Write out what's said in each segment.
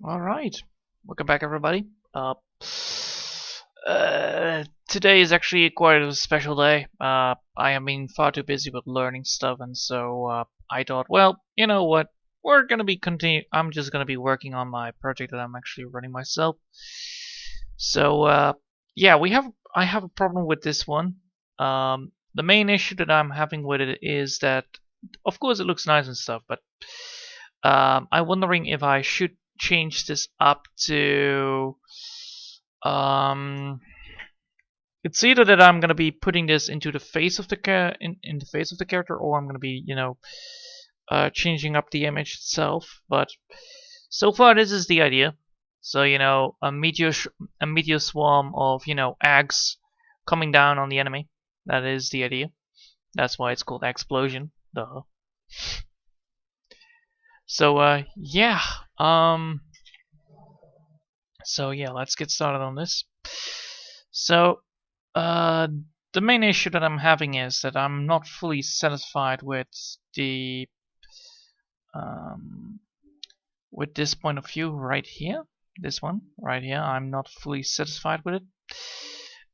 All right, welcome back, everybody. Today is actually quite a special day. I have been far too busy with learning stuff, and so I thought, well, you know what? We're gonna be continue. I'm just gonna be working on my project that I'm actually running myself. So yeah, I have a problem with this one. The main issue that I'm having with it is that, of course, it looks nice and stuff, but I'm wondering if I should change this up to it's either that I'm gonna be putting this into the face of the in the face of the character, or I'm gonna be changing up the image itself. But so far this is the idea. So a meteor swarm of eggs coming down on the enemy. That is the idea. That's why it's called explosion. Duh. So yeah. So yeah, let's get started on this. So the main issue that I'm having is that I'm not fully satisfied with the with this point of view right here. This one right here, I'm not fully satisfied with it.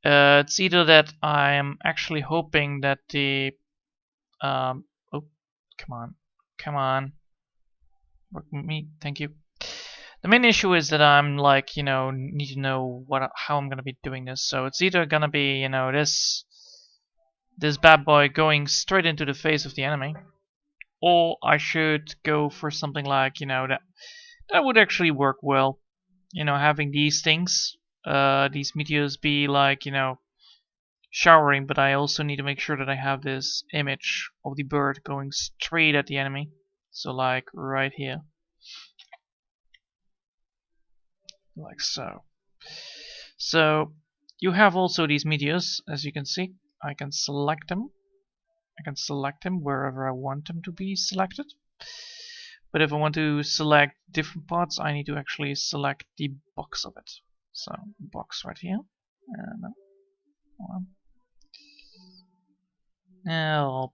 It's either that I'm actually hoping that the oh, come on, work with me, thank you. The main issue is that I'm like, need to know how I'm gonna be doing this. So it's either gonna be, this bad boy going straight into the face of the enemy, or I should go for something like, that would actually work well. Having these things, these meteors be like, showering, but I also need to make sure that I have this image of the bird going straight at the enemy. So like right here. Like so. So you have also these meteors, as you can see. I can select them. I can select them wherever I want them to be selected. But if I want to select different parts, I need to actually select the box of it. So box right here. No,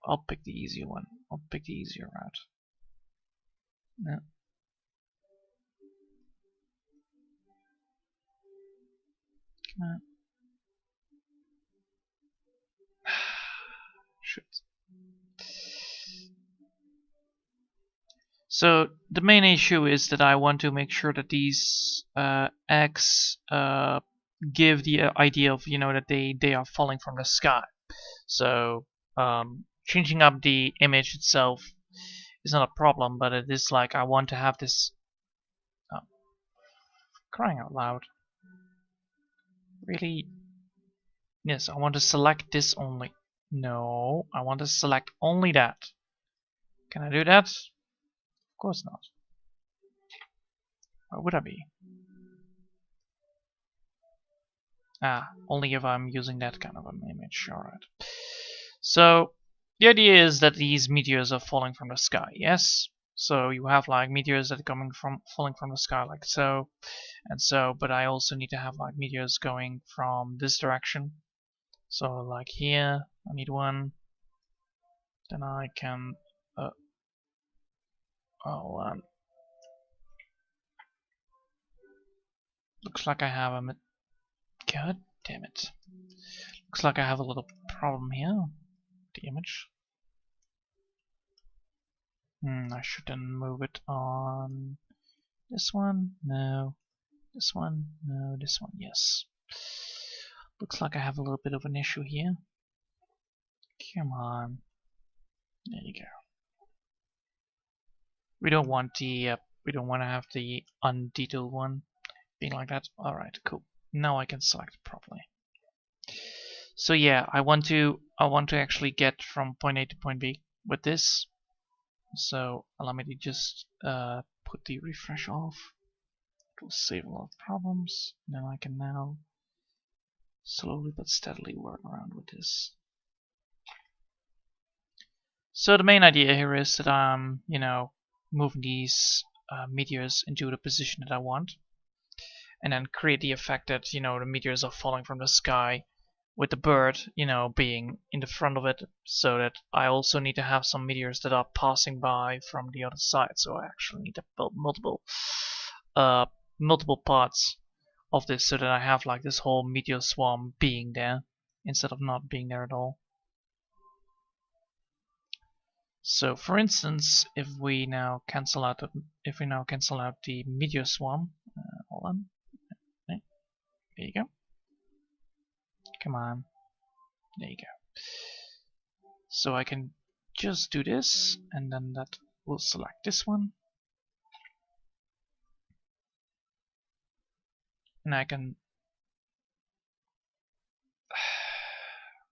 I'll pick the easier one. I'll pick the easier route. No. Come on. Shit. So the main issue is that I want to make sure that these eggs give the idea of that they are falling from the sky. So changing up the image itself is not a problem, but it is like I want to have this. Oh, crying out loud! Really? Yes, I want to select this only. No, I want to select only that. Can I do that? Of course not. Why would I be? Ah, only if I'm using that kind of an image. Alright. So, the idea is that these meteors are falling from the sky, yes? So you have like meteors that are falling from the sky like so, and so, but I also need to have like meteors going from this direction. So like here, I need one. Then I can looks like I have a god damn it. Looks like I have a little problem here. The image. I should then move it on this one. No. This one. No. This one. Yes. Looks like I have a little bit of an issue here. Come on. There you go. We don't want the we don't want to have the undetailed one being like that. All right, cool. Now I can select it properly. So yeah, I want to actually get from point A to point B with this. So allow me to just put the refresh off. It will save a lot of problems. Then I can now slowly but steadily work around with this. So the main idea here is that I'm, moving these meteors into the position that I want, and then create the effect that the meteors are falling from the sky, with the bird, being in the front of it, so that I also need to have some meteors that are passing by from the other side. So I actually need to build multiple uh, multiple parts of this so that I have like this whole meteor swarm being there instead of not being there at all. So for instance, if we now cancel out the meteor swarm, hold on, there you go. Come on, there you go. So I can just do this, and then that will select this one, and I can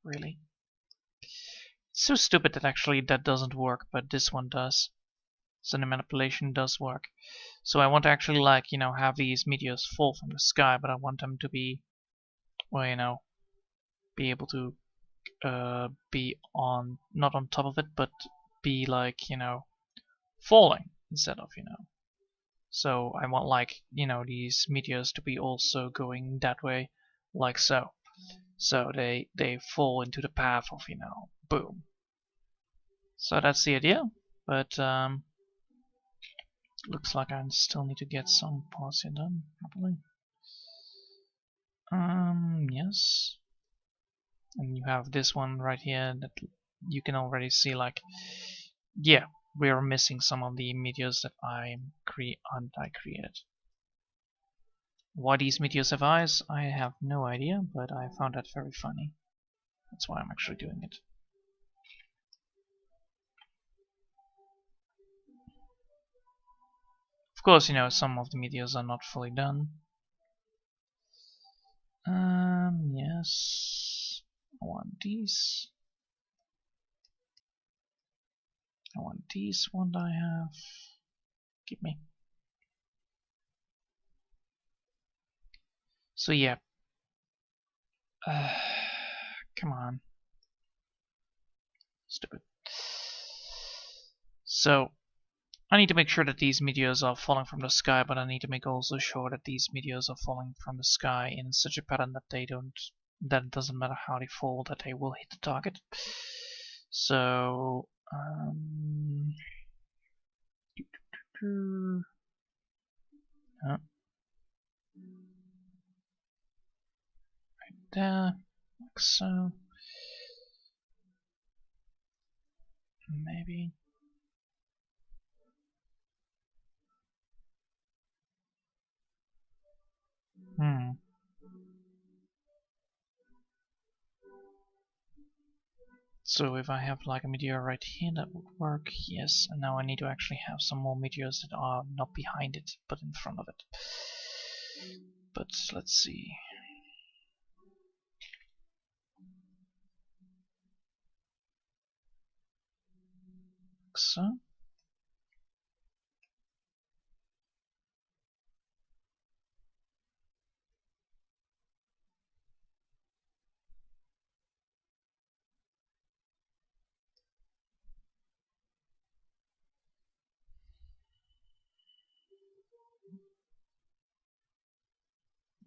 really. It's so stupid that actually that doesn't work, but this one does. So the manipulation does work. So I want to actually like, have these meteors fall from the sky, but I want them to be, well, be able to be on, not on top of it, but be like, falling instead of, So I want like, these meteors to be also going that way, like so. So they fall into the path of, boom. So that's the idea, but looks like I still need to get some parts here done, probably. Yes. And you have this one right here that you can already see, like, yeah, we are missing some of the meteors that I created. Why these meteors have eyes, I have no idea, but I found that very funny. That's why I'm actually doing it. Of course, some of the meteors are not fully done. Yes. I want these. I want these one I have. Give me. So yeah. Come on. Stupid. So I need to make sure that these meteors are falling from the sky, but I need to make also sure that these meteors are falling from the sky in such a pattern that that it doesn't matter how they fall, that they will hit the target. So right there, like so. Maybe. So if I have like a meteor right here, that would work, yes. And now I need to actually have some more meteors that are not behind it, but in front of it. But let's see. Like so.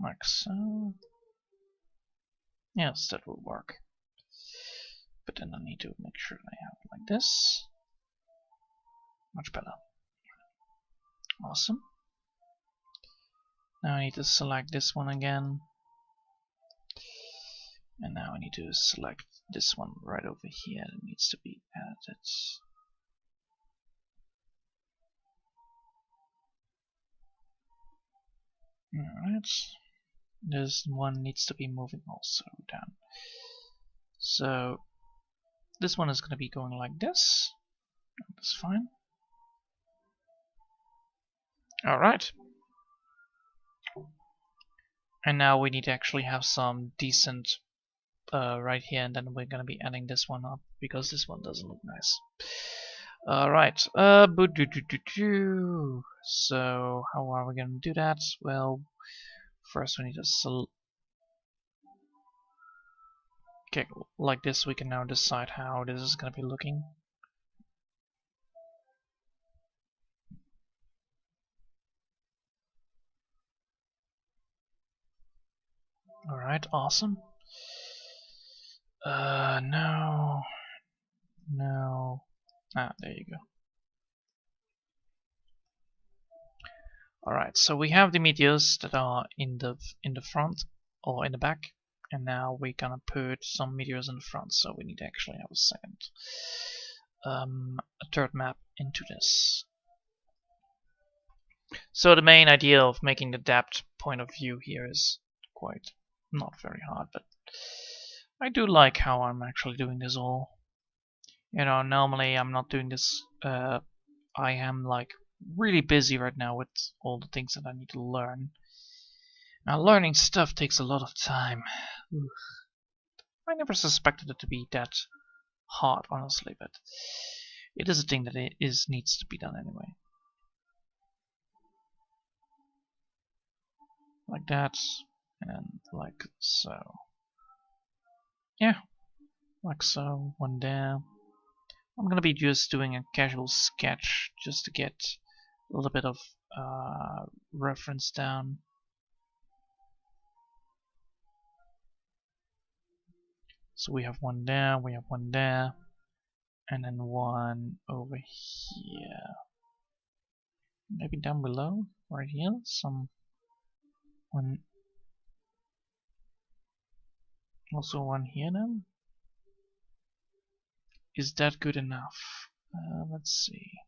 Like so. Yes, that will work. But then I need to make sure I have it like this. Much better. Awesome. Now I need to select this one again. And now I need to select this one right over here. It needs to be added. Alright. This one needs to be moving also down. So this one is going to be going like this. That's fine. Alright. And now we need to actually have some decent right here, and then we're going to be adding this one up because this one doesn't look nice. Alright. So how are we going to do that? Well, first we need to okay, like this we can now decide how this is going to be looking. Alright, awesome. No. No. Ah, there you go. Alright, so we have the meteors that are in the front or in the back, and now we're gonna put some meteors in the front, so we need to actually have a second a third map into this. So the main idea of making the depth point of view here is quite not very hard, but I do like how I'm actually doing this all. You know, normally I'm not doing this. I am like really busy right now with all the things that I need to learn. Now, learning stuff takes a lot of time. Oof. I never suspected it to be that hard, honestly, but it is a thing that needs to be done anyway. Like that, and like so. Yeah, like so, one there. I'm gonna be just doing a casual sketch just to get a little bit of reference down. So we have one there, we have one there, and then one over here. Maybe down below, right here, one, also one here then. Is that good enough? Let's see.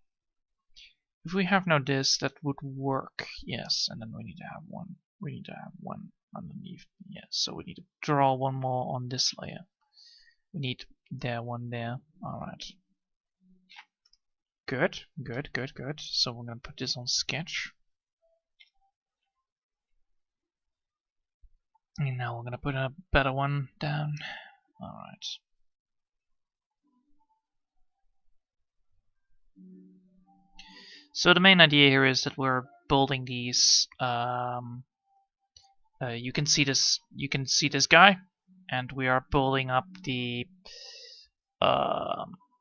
If we have now this, that would work. Yes, and then we need to have one. We need to have one underneath. Yes, so we need to draw one more on this layer. We need there, one there. Alright. Good, good, good, good. So we're gonna put this on sketch. And now we're gonna put a better one down. Alright. So the main idea here is that we're building these. You can see this. You can see this guy, and we are building up the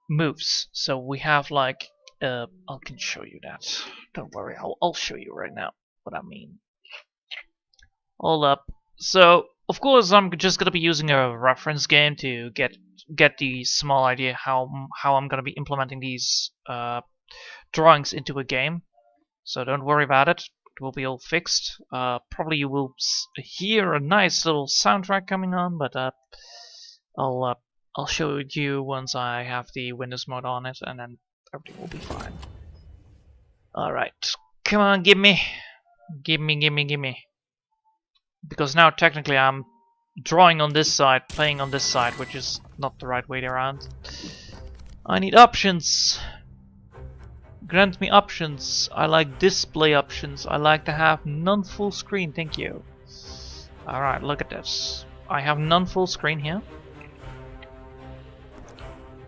moves. So we have like. I can show you that. Don't worry, I'll show you right now what I mean. Hold up. So of course I'm just gonna be using a reference game to get the small idea how I'm gonna be implementing these drawings into a game. So don't worry about it. It will be all fixed. Probably you will hear a nice little soundtrack coming on, but I'll show you once I have the Windows mode on it, and then everything will be fine. All right, come on, give me. Because now technically I'm drawing on this side, playing on this side, which is not the right way around. I need options. Grant me options. I like display options. I like to have non-full screen, thank you. Alright, look at this. I have non-full screen here.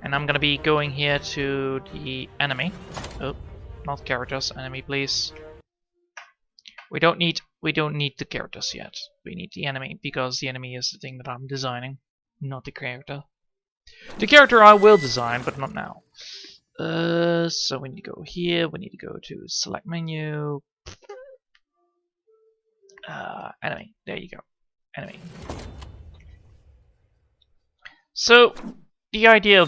And I'm gonna be going here to the enemy. Oh, not characters, enemy please. We don't need the characters yet. We need the enemy, because the enemy is the thing that I'm designing, not the character. The character I will design, but not now. So we need to go here, we need to go to select menu. Enemy, there you go. Enemy. So the idea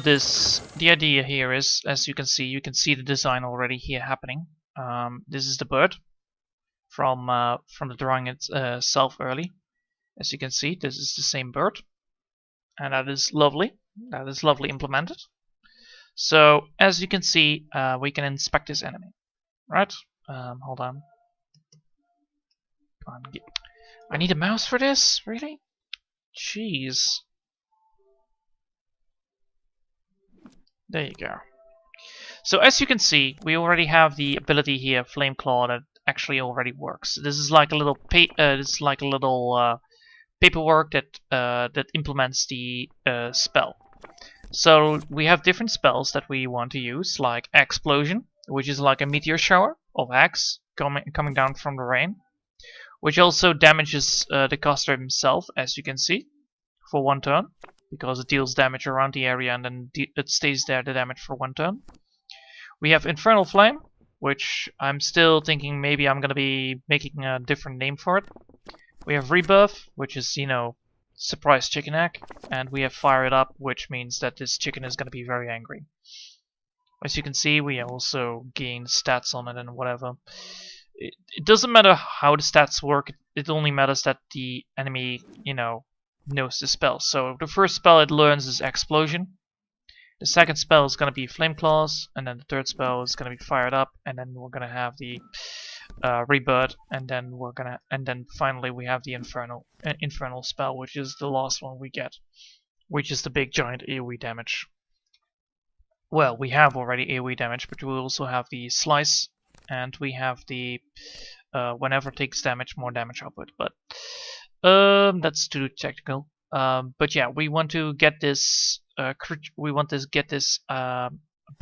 here is, as you can see the design already here happening. This is the bird from the drawing itself early. As you can see, this is the same bird, and that is lovely. That is lovely implemented. So as you can see, we can inspect this enemy, right? Hold on. Come on, I need a mouse for this, really? Jeez. There you go. So as you can see, we already have the ability here, Flame Claw, that actually already works. This is like a little paperwork that implements the spell. So we have different spells that we want to use, like Explosion, which is like a meteor shower of X coming down from the rain, which also damages the caster himself, as you can see, for one turn, because it deals damage around the area and then it stays there, the damage, for one turn. We have Infernal Flame, which I'm still thinking maybe I'm gonna be making a different name for it. We have Rebirth, which is, you know, surprise chicken egg, and we have Fire It Up, which means that this chicken is going to be very angry. As you can see, we also gain stats on it and whatever. it doesn't matter how the stats work. It only matters that the enemy, knows the spell. So the first spell it learns is Explosion. The second spell is gonna be Flame Claws, and then the third spell is gonna be Fired Up, and then we're gonna have the Rebirth, and then finally we have the Infernal spell, which is the last one we get, which is the big giant AoE damage. Well, we have already AoE damage, but we also have the Slice, and we have the whenever it takes damage, more damage output. But that's too technical. But yeah, we want to get this. We want to get this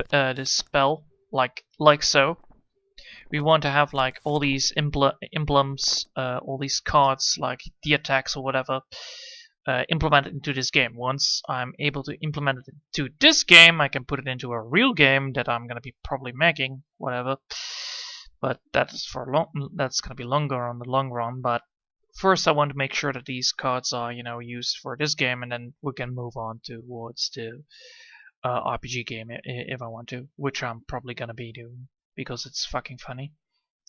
this spell like so. We want to have like all these emblems, all these cards, like the attacks or whatever, implemented into this game. Once I'm able to implement it into this game, I can put it into a real game that I'm gonna be probably making, whatever. But that's gonna be longer on the long run. But first, I want to make sure that these cards are, used for this game, and then we can move on towards the RPG game if I want to, which I'm probably gonna be doing because it's fucking funny,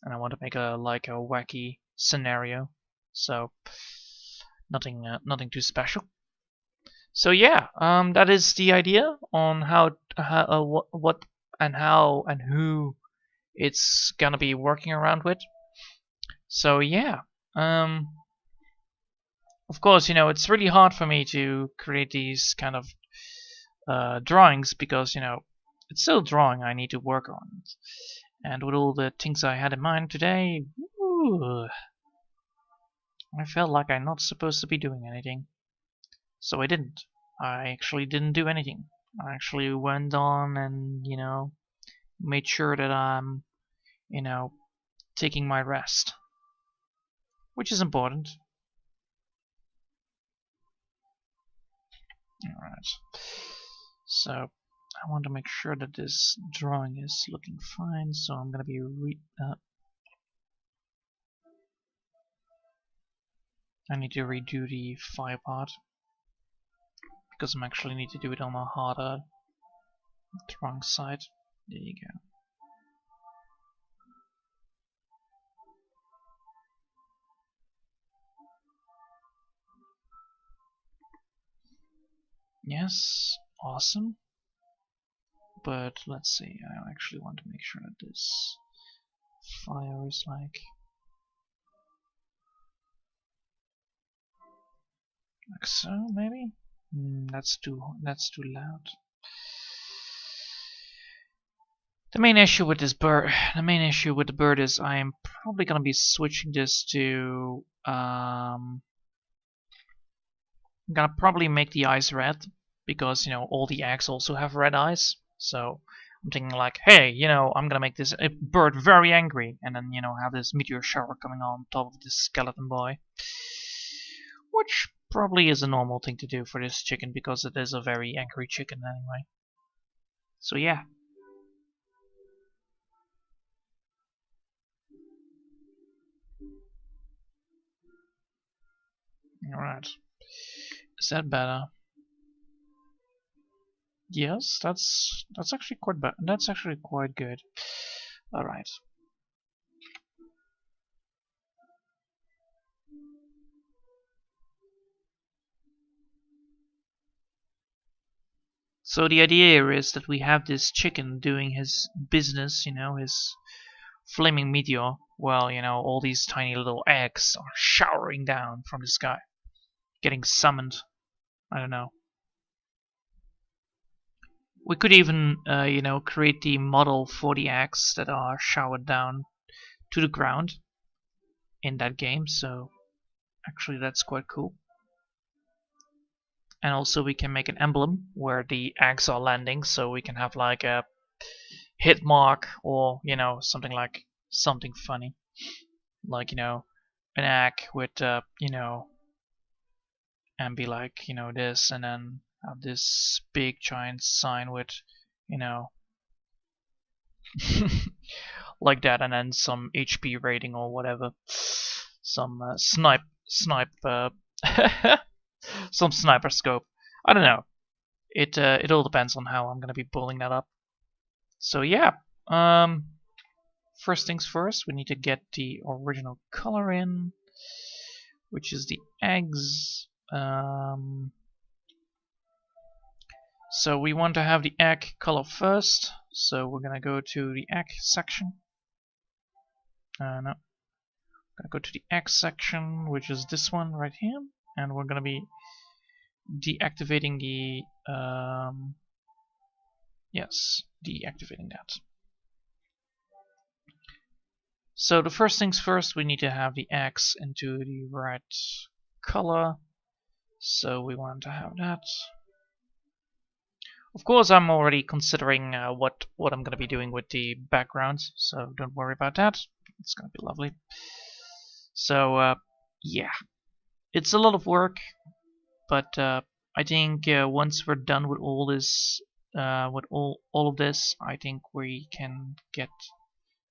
and I want to make a wacky scenario. So nothing too special. So yeah, that is the idea on what and how and who it's gonna be working around with. So yeah, of course, it's really hard for me to create these kind of drawings because it's still drawing I need to work on. And with all the things I had in mind today, I felt like I'm not supposed to be doing anything. So I didn't. I actually didn't do anything. I actually went on and, made sure that I'm, taking my rest. Which is important. Alright. So, I want to make sure that this drawing is looking fine, so I'm gonna be I need to redo the fire part because I actually need to do it on a harder drawing side. There you go. Yes, awesome. But let's see, I actually want to make sure that this fire is like so, maybe? That's too loud. The main issue with this bird, is I'm probably gonna be switching this to I'm gonna probably make the eyes red because all the eggs also have red eyes. So I'm thinking like, hey, I'm gonna make this bird very angry, and then have this meteor shower coming on top of this skeleton boy, which probably is a normal thing to do for this chicken because it is a very angry chicken anyway. So yeah. Alright. Is that better? Yes, that's actually quite bad. That's actually quite good. Alright. So the idea here is that we have this chicken doing his business, his flaming meteor, while, all these tiny little eggs are showering down from the sky, getting summoned. I don't know. We could even, create the model for the eggs that are showered down to the ground in that game, so actually that's quite cool. And also we can make an emblem where the eggs are landing, so we can have like a hit mark or something funny, like an egg with and be like this, and then have this big giant sign with like that, and then some HP rating or whatever, some snipe some sniper scope. I don't know. It all depends on how I'm gonna be pulling that up. So yeah, first things first, we need to get the original color in, which is the eggs. So we want to have the egg color first. So we're gonna go to the egg section. No, gonna go to the egg section, which is this one right here, and we're gonna be deactivating the yes, deactivating that. So the first things first, we need to have the eggs into the right color. So we want to have that. Of course, I'm already considering what I'm going to be doing with the backgrounds, so don't worry about that. It's going to be lovely. So yeah, it's a lot of work, but I think once we're done with all this, with all of this, I think we can get.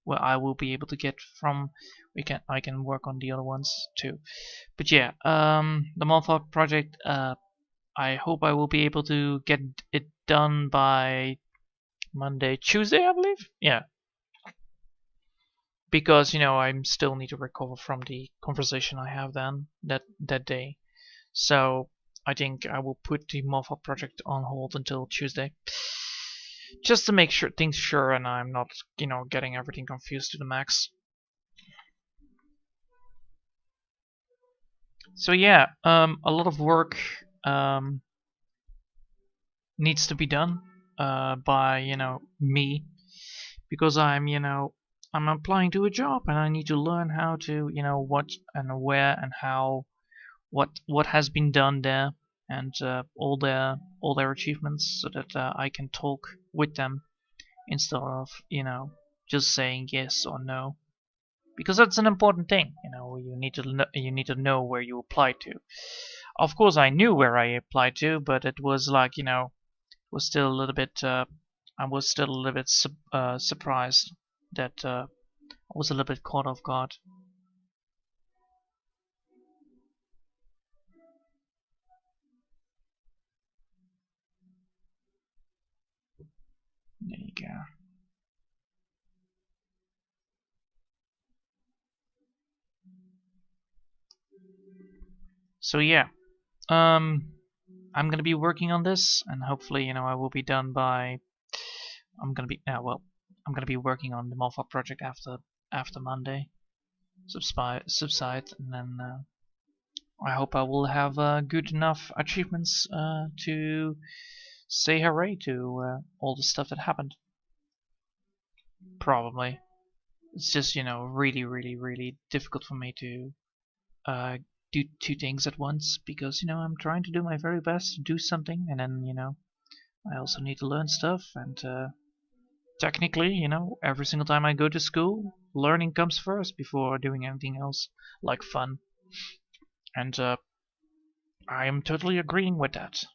Well, I will be able to get from. I can work on the other ones too. But yeah, the moth project. I hope I will be able to get it done by Monday, Tuesday, I believe. Yeah. Because, you know, I still need to recover from the conversation I have then that day. So I think I will put the Moffat project on hold until Tuesday. Just to make sure things sure and I'm not, you know, getting everything confused to the max. So yeah, a lot of work needs to be done by, you know, me, because I'm, you know, I'm applying to a job and I need to learn how to, you know, what and where and how, what has been done there, and all their achievements, so that I can talk with them instead of, you know, just saying yes or no, because that's an important thing. You know, you need to know where you applied to. Of course, I knew where I applied to, but it was like, you know, was still a little bit. I was still a little bit surprised that I was a little bit caught off guard. There you go. So yeah, I'm gonna be working on this, and hopefully, you know, I will be done by. I'm gonna be well. I'm gonna be working on the Malfa project after Monday subside, and then I hope I will have good enough achievements to say hooray to all the stuff that happened. Probably. It's just, you know, really difficult for me to do two things at once, because, you know, I'm trying to do my very best to do something, and then, you know, I also need to learn stuff, and technically, you know, every single time I go to school, learning comes first before doing anything else, like fun. And I am totally agreeing with that.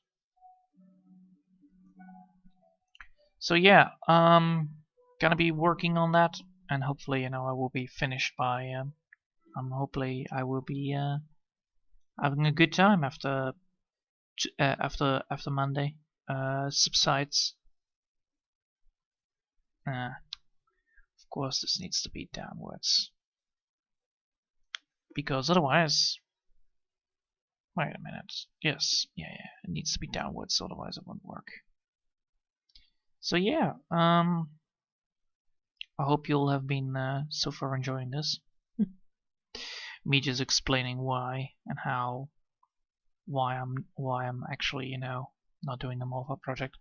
So yeah, gonna be working on that, and hopefully, you know, I will be finished by. Hopefully, I will be having a good time after Monday subsides. Of course, this needs to be downwards, because otherwise. Wait a minute. Yes, yeah, it needs to be downwards, otherwise it won't work. So yeah, I hope you'll have been so far enjoying this. Me just explaining why and how, why I'm actually, you know, not doing the Malva project.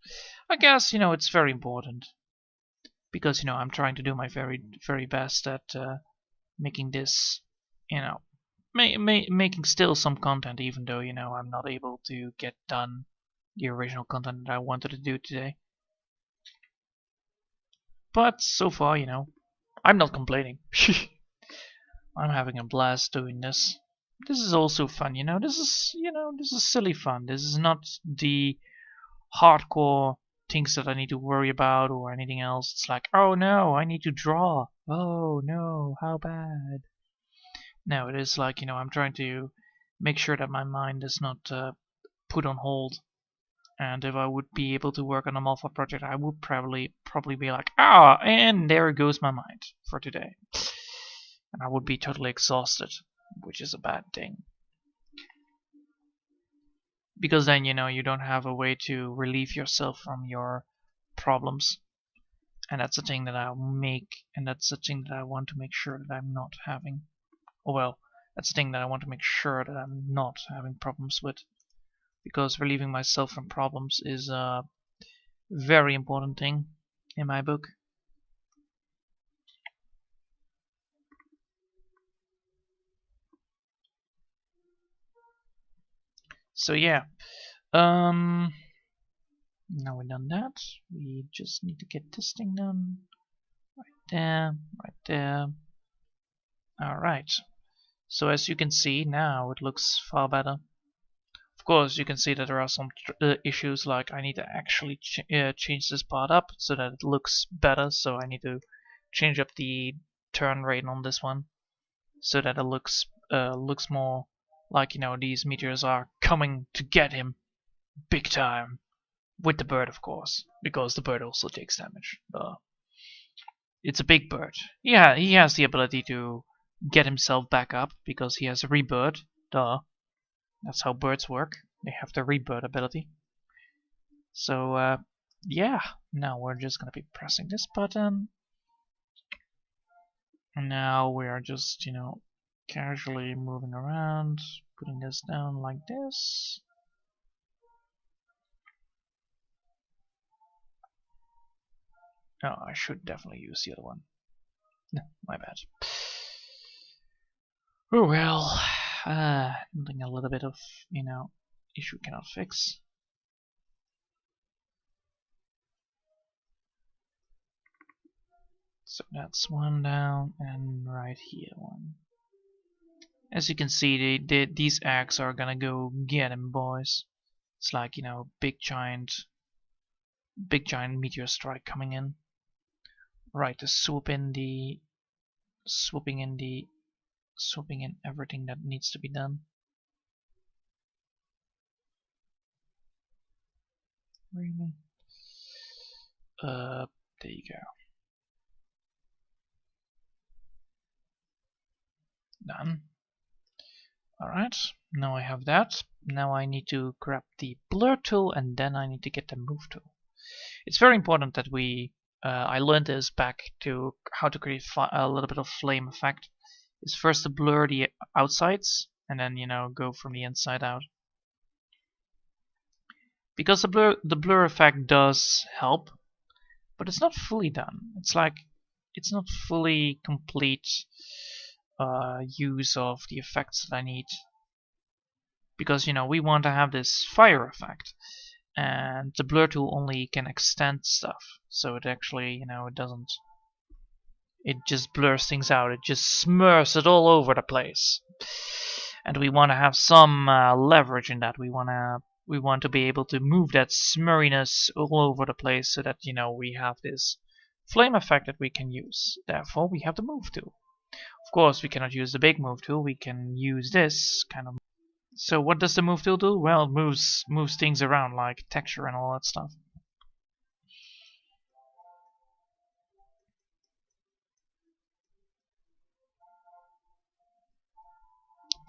I guess, you know, it's very important, because, you know, I'm trying to do my very best at making this, you know, making still some content, even though, you know, I'm not able to get done the original content that I wanted to do today. But so far, you know, I'm not complaining. I'm having a blast doing this. This is also fun, you know. This is silly fun. This is not the hardcore things that I need to worry about or anything else. It's like, oh no, I need to draw. Oh no, how bad. No, it is like, you know, I'm trying to make sure that my mind is not put on hold, And if I would be able to work on a moth project, I would probably be like, ah, and there goes my mind for today. And I would be totally exhausted, which is a bad thing. Because then, you don't have a way to relieve yourself from your problems. And that's the thing that I'll make, and that's the thing that I want to make sure that I'm not having. Oh well, that's the thing that I want to make sure that I'm not having problems with. Because relieving myself from problems is a very important thing in my book. So yeah, now we've done that. We just need to get this thing done. Right there, right there. Alright, so as you can see now it looks far better. Of course you can see that there are some issues, like I need to actually change this part up so that it looks better, so I need to change up the turn rate on this one so that it looks more like, these meteors are coming to get him big time. With the bird, of course, because the bird also takes damage. It's a big bird. Yeah, he has the ability to get himself back up because he has a rebirth. Duh. That's how birds work. They have the rebirth ability. So, yeah. Now we're just gonna be pressing this button. And now we are just, casually moving around, putting this down like this. Oh, I should definitely use the other one. No, my bad. Oh well, something a little bit of, issue cannot fix. So that's one down, and right here one. As you can see, these eggs are gonna go get him, boys. It's like, big giant meteor strike coming in. Right, to swooping in everything that needs to be done. Really? There you go. Done. Alright, now I have that. Now I need to grab the blur tool and then I need to get the move tool. It's very important that I learned this back to how to create a little bit of flame effect. Is first to blur the outsides and then, go from the inside out. Because the blur effect does help, but it's not fully done. It's like, it's not fully complete use of the effects that I need. Because, we want to have this fire effect. And the blur tool only can extend stuff. So it actually, it doesn't. It just blurs things out. It just smurs it all over the place. And we want to have some leverage in that. We want to be able to move that smurriness all over the place so that, we have this flame effect that we can use. Therefore, we have the move tool. Of course, we cannot use the big move tool. We can use this kind of. So what does the move tool do? Well, it moves things around, like texture and all that stuff.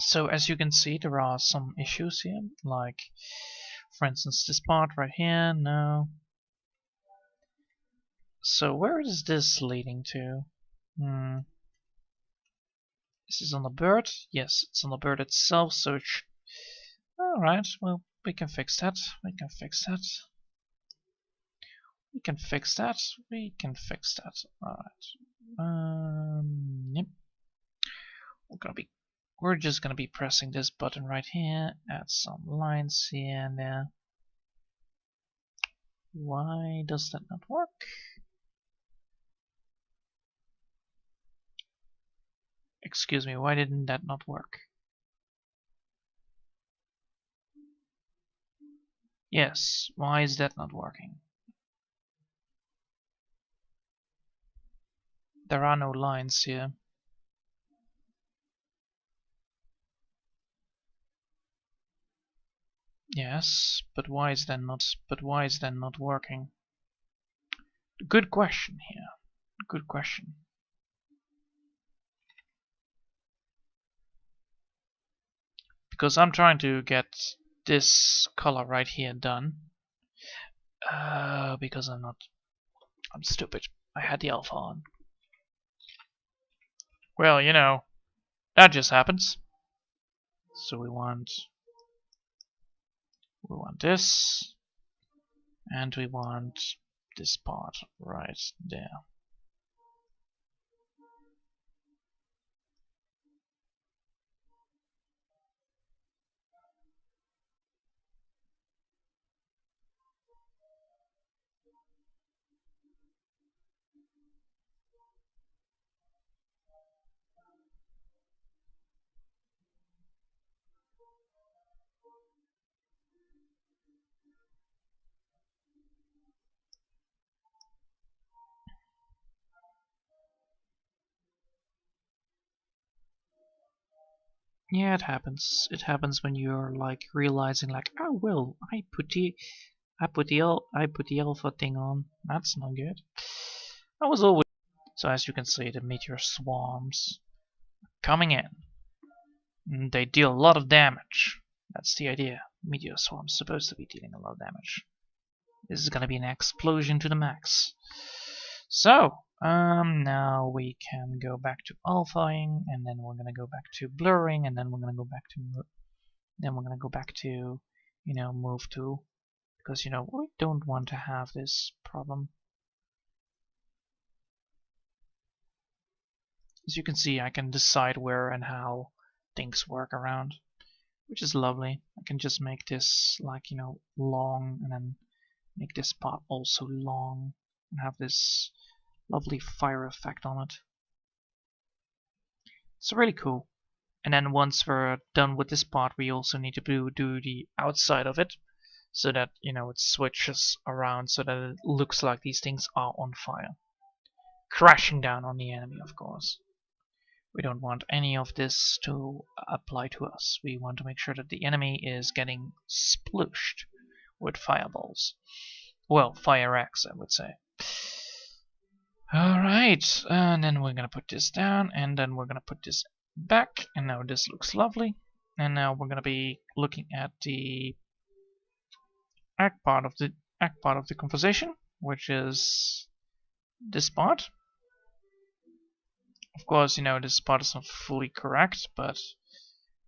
So as you can see, there are some issues here, like, for instance, this part right here. No. So where is this leading to? Is this on the bird? Yes, it's on the bird itself, so it alright, well, we can fix that. We can fix that. We can fix that. We can fix that. Alright. Yep. We're just gonna be pressing this button right here, add some lines here and there. Why does that not work? Excuse me, why didn't that not work? Yes, why is that not working? There are no lines here. Yes, but why is that not working? Good question here. Good question. Because I'm trying to get this color right here done. Because I'm stupid. I had the alpha on. Well, you know, that just happens. So we want this, and we want this part right there. Yeah, it happens. It happens when you're like realizing like, oh well, I put the alpha thing on. That's not good. I was always so as you can see, the meteor swarms coming in. They deal a lot of damage. That's the idea. Meteor swarms supposed to be dealing a lot of damage. This is gonna be an explosion to the max. So, now we can go back to alphaing, and then we're gonna go back to blurring, and then we're gonna go back to, you know, move to, because you know we don't want to have this problem. As you can see, I can decide where and how things work around, which is lovely. I can just make this like, you know, long, and then make this part also long, and have this lovely fire effect on it. It's really cool. And then once we're done with this part, we also need to do the outside of it, so that, you know, it switches around so that it looks like these things are on fire. Crashing down on the enemy, of course. We don't want any of this to apply to us. We want to make sure that the enemy is getting splooshed with fireballs. Well, fire axe, I would say. Alright, and then we're gonna put this down, and then we're gonna put this back, and now this looks lovely. And now we're gonna be looking at the act part of the conversation, which is this part. Of course, you know, this part is not fully correct, but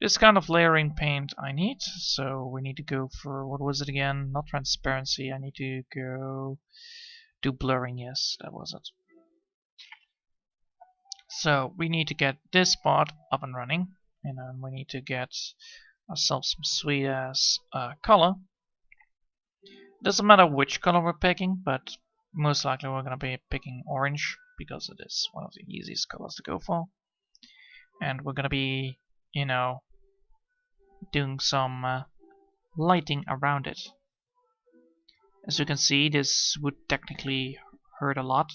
this kind of layering paint I need, so we need to go for, what was it again? Not transparency, I need to go do blurring, yes, that was it. So we need to get this part up and running, and then we need to get ourselves some sweet ass color. Doesn't matter which color we're picking, but most likely we're gonna be picking orange because it is one of the easiest colors to go for. And we're gonna be, you know, doing some lighting around it. As you can see, this would technically hurt a lot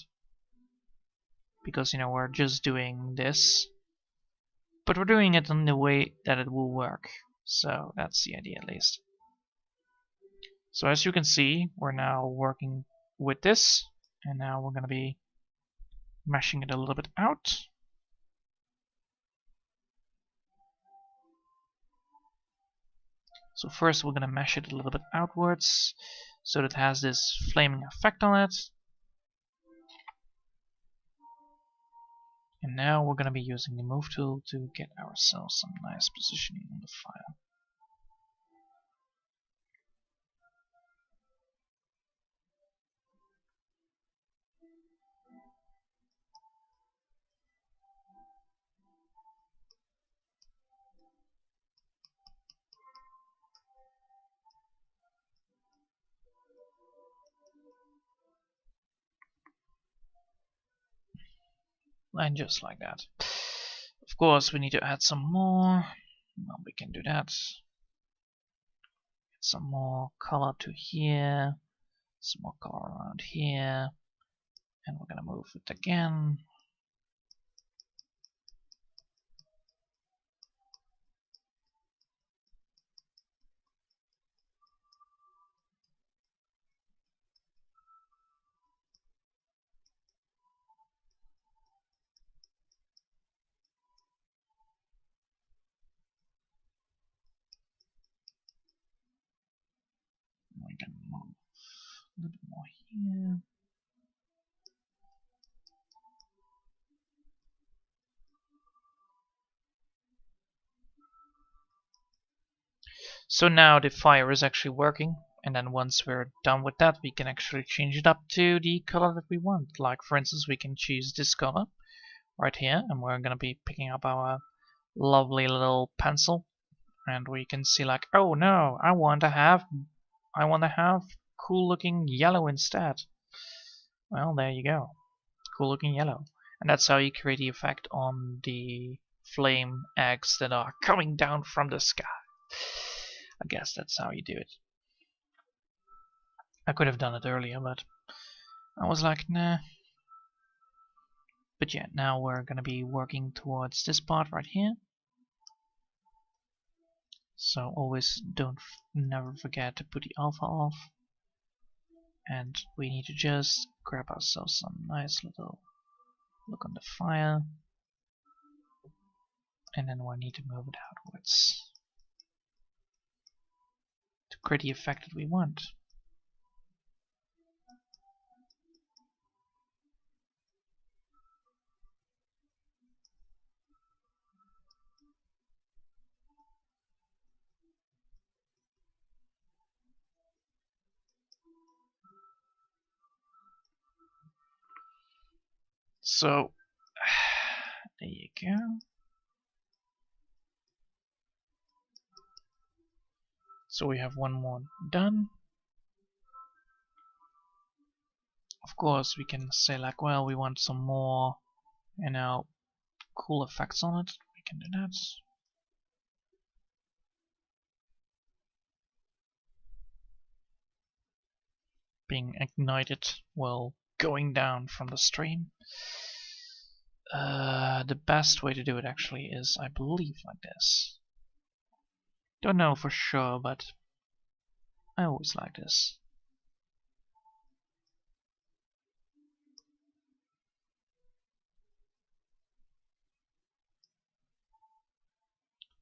because, you know, we're just doing this, but we're doing it in the way that it will work. So that's the idea, at least. So as you can see, we're now working with this, and now we're going to be meshing it a little bit out. So first we're going to mesh it a little bit outwards, so that it has this flaming effect on it. And now we're going to be using the move tool to get ourselves some nice positioning on the fire. And just like that. Of course, we need to add some more. Well, we can do that. Some more color to here. Some more color around here. And we're gonna move it again. A little bit more here. So now the fire is actually working, and then once we're done with that, we can actually change it up to the color that we want. Like for instance, we can choose this color right here, and we're gonna be picking up our lovely little pencil, and we can see like, oh no, I want to have cool looking yellow instead. Well, there you go, cool looking yellow, and that's how you create the effect on the flame eggs that are coming down from the sky. I guess that's how you do it. I could have done it earlier, but I was like, nah. But yeah, now we're gonna be working towards this part right here. So always never forget to put the alpha off. And we need to just grab ourselves some nice little look on the fire. And then we need to move it outwards to create the effect that we want. So there you go. So we have one more done. Of course, we can say like, well, we want some more, cool effects on it. We can do that. Being ignited while going down from the stream. The best way to do it actually is, I believe, like this. Don't know for sure, but I always like this.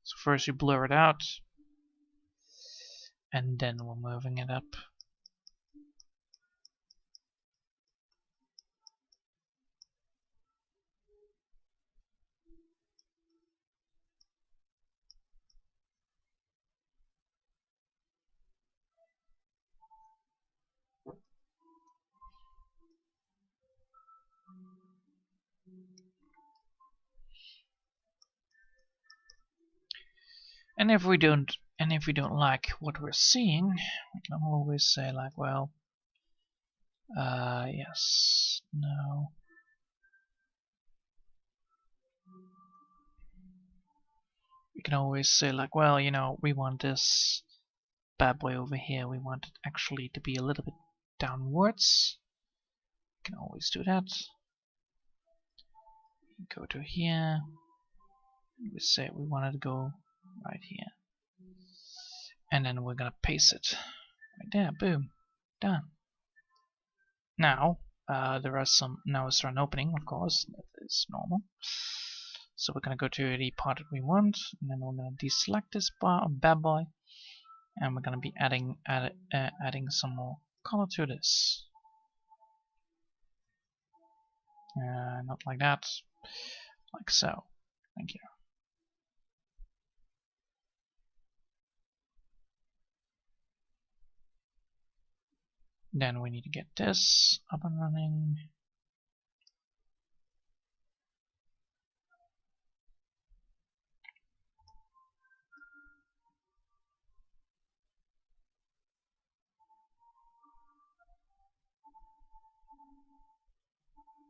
So first you blur it out, and then we're moving it up. And if we don't like what we're seeing, we can always say like, well, yes, no. We can always say like, well, we want this bad boy over here, we want it actually to be a little bit downwards. We can always do that. Go to here. We say we want it to go right here. And then we're gonna paste it right there. Boom. Done. Now, now is an opening, of course. That is normal. So we're gonna go to the part that we want, and then we're gonna deselect this bad boy, and we're gonna be adding some more color to this. Not like that, like so. Thank you. Then we need to get this up and running.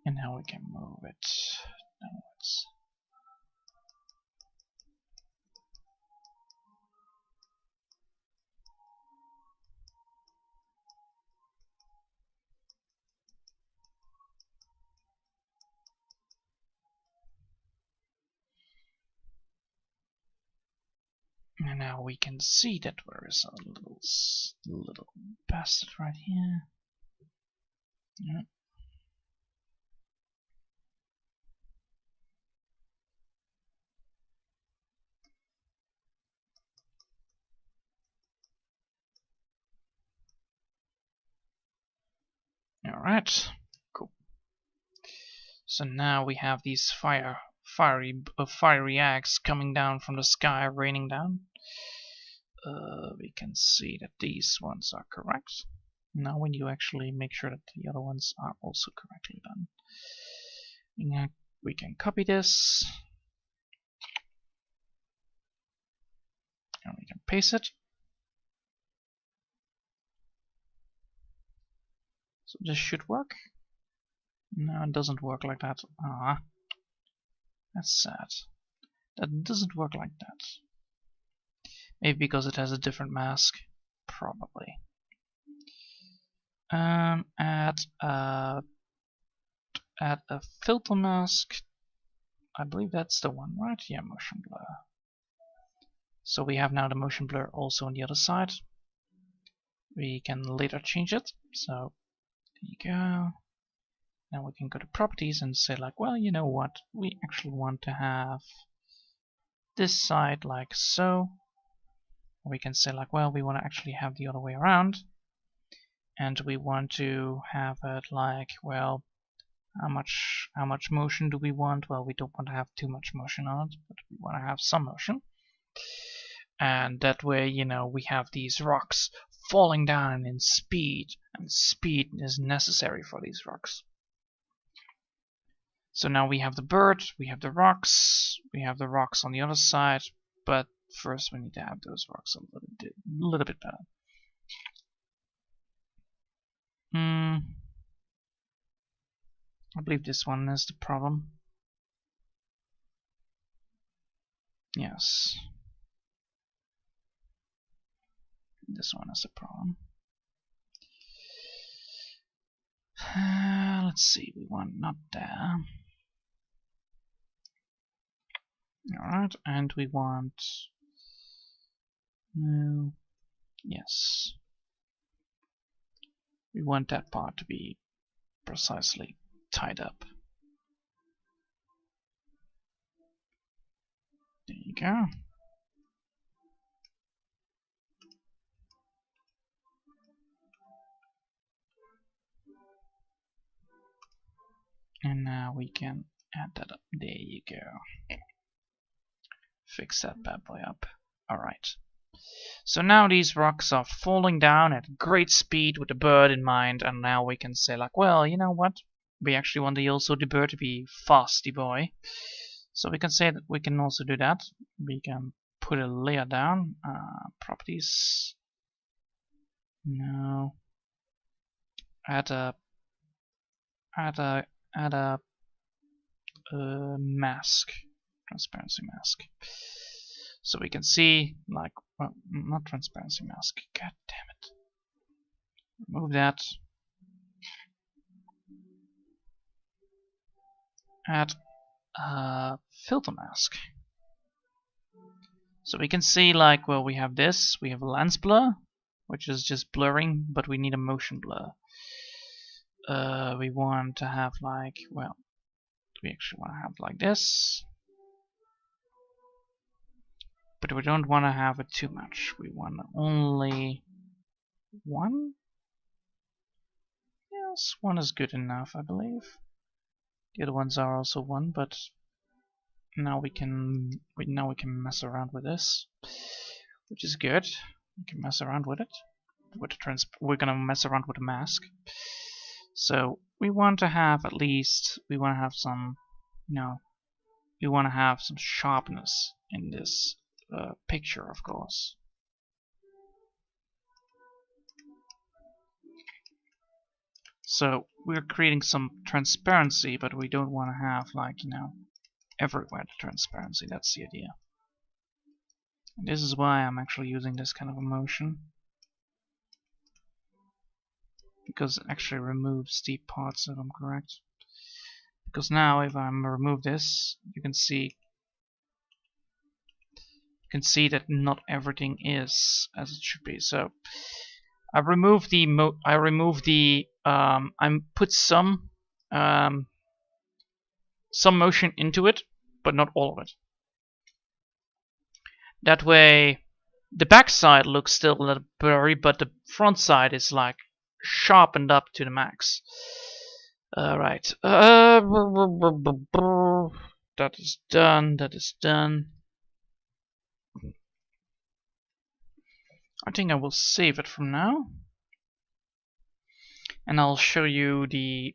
And now we can move it downwards. And now we can see that there is a little bastard right here. Yeah. Alright, cool. So now we have these fiery eggs coming down from the sky, raining down. We can see that these ones are correct. Now when you actually make sure that the other ones are also correctly done. We can copy this. And we can paste it. So this should work. No, it doesn't work like that. Ah, that's sad. That doesn't work like that. Maybe because it has a different mask. Probably. Add a filter mask. I believe that's the one, right? Yeah, motion blur. So we have now the motion blur also on the other side. We can later change it. So there you go. Now we can go to properties and say like, well, you know what? We actually want to have this side like so. We can say like, well, we want to actually have the other way around. And we want to have it like, well, how much motion do we want? Well, we don't want to have too much motion on it, but we want to have some motion. And that way, you know, we have these rocks falling down in speed, and speed is necessary for these rocks. So now we have the bird, we have the rocks on the other side, but first we need to have those rocks a little bit better. I believe this one is the problem. Yes. This one is the problem. Let's see, we want not there. Alright, and we want... No. Yes. We want that part to be precisely tied up. There you go. And now we can add that up. There you go. Fix that bad boy up. Alright. So now these rocks are falling down at great speed with the bird in mind, and now we can say like, well, you know what? We actually want also the bird to be fasty boy. So we can say that we can also do that. We can put a layer down. Properties. No. Add a mask, transparency mask. So we can see, like, well, not transparency mask. God damn it! Remove that. Add a filter mask. So we can see, like, well, we have this. We have a lens blur, which is just blurring, but we need a motion blur. We want to have like, well, we actually want to have like this, but we don't want to have it too much. We want only one. Yes, one is good enough, I believe. The other ones are also one, but now we can mess around with this, which is good. We can mess around with it. We're gonna mess around with the mask. So we want to have at least, we want to have some, we want to have some sharpness in this picture, of course. So we're creating some transparency, but we don't want to have, like, everywhere the transparency. That's the idea. And this is why I'm actually using this kind of a motion, because it actually removes deep parts, if I'm correct. Because now if I remove this, you can see that not everything is as it should be. So I remove the I put some motion into it, but not all of it. That way the back side looks still a little blurry, but the front side is like sharpened up to the max. Right. That is done. That is done. I think I will save it from now. And I'll show you the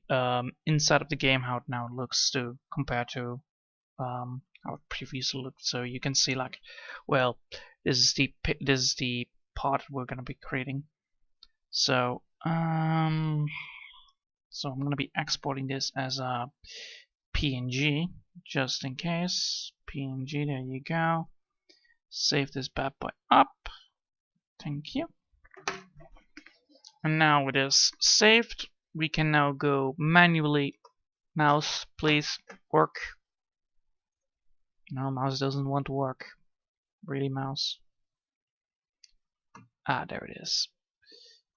inside of the game, how it now looks to compare to how it previously looked. So you can see, like, well, this is the part we're gonna be creating. So so I'm gonna be exporting this as a PNG just in case. PNG, there you go. Save this bad boy up. Thank you. And now it is saved. We can now go manually. Mouse, please work. No, mouse doesn't want to work. Really, mouse? Ah, there it is.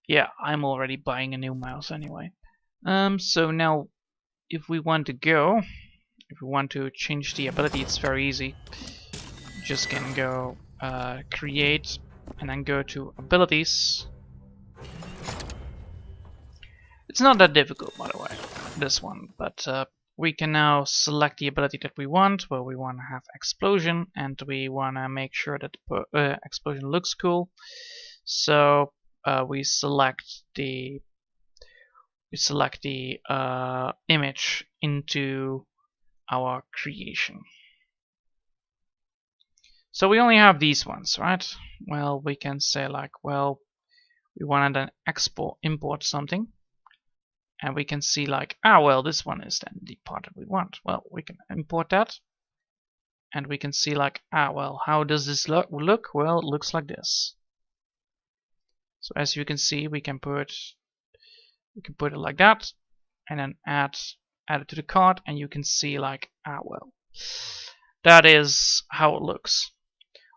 Yeah, I'm already buying a new mouse anyway. So now, if we want to change the ability, it's very easy. Just can go create, and then go to abilities. It's not that difficult, by the way, this one, but we can now select the ability that we want. Well, we want to have explosion, and we want to make sure that the explosion looks cool. So we select the image into our creation. So we only have these ones, right? Well, we can say, like, well, we want to then import something. And we can see, like, ah, well, this one is then the part that we want. Well, we can import that. And we can see, like, ah, well, how does this look? Well, it looks like this. So as you can see, we can put it like that, and then add it to the card, and you can see, like, ah, well, that is how it looks.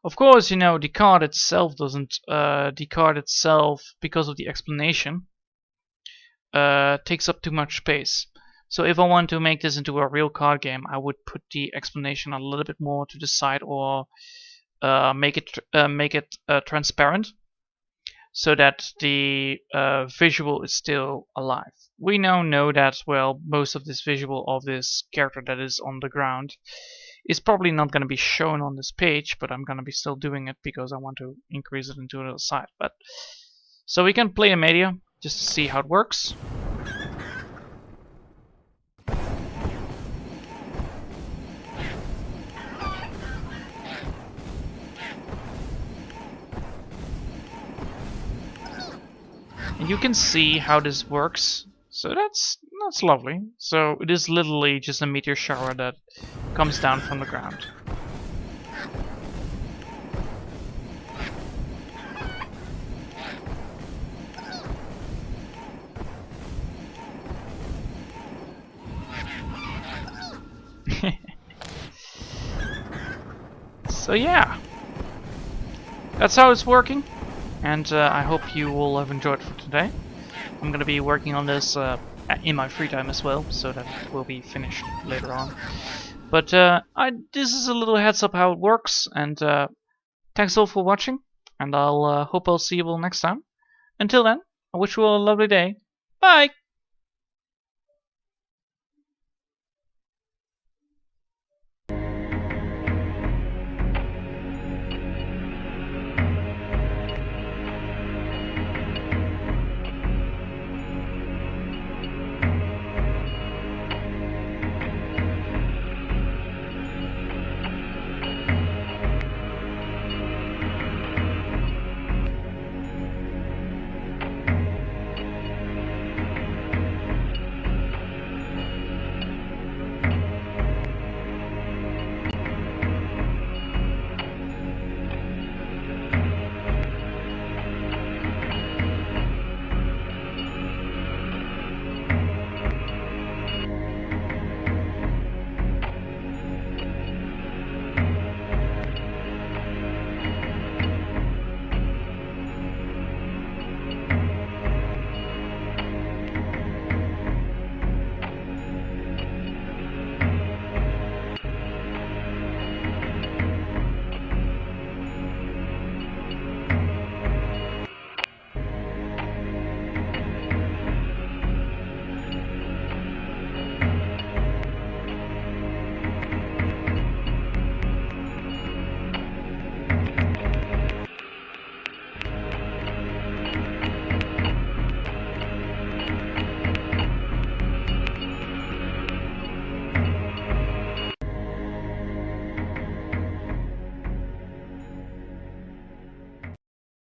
Of course, you know, the card itself doesn't. The card itself, because of the explanation, takes up too much space. So if I want to make this into a real card game, I would put the explanation a little bit more to the side, or make it transparent, so that the visual is still alive. We now know that, well, most of this visual of this character that is on the ground is probably not going to be shown on this page, but I'm going to be still doing it because I want to increase it into the other side. But so we can play a media just to see how it works. And you can see how this works. So that's lovely. So it is literally just a meteor shower that comes down from the ground. So yeah, that's how it's working, and I hope you will have enjoyed for today. I'm gonna be working on this in my free time as well, so that it will be finished later on. But this is a little heads up how it works, and thanks all for watching, and I'll hope I'll see you all next time. Until then, I wish you all a lovely day. Bye!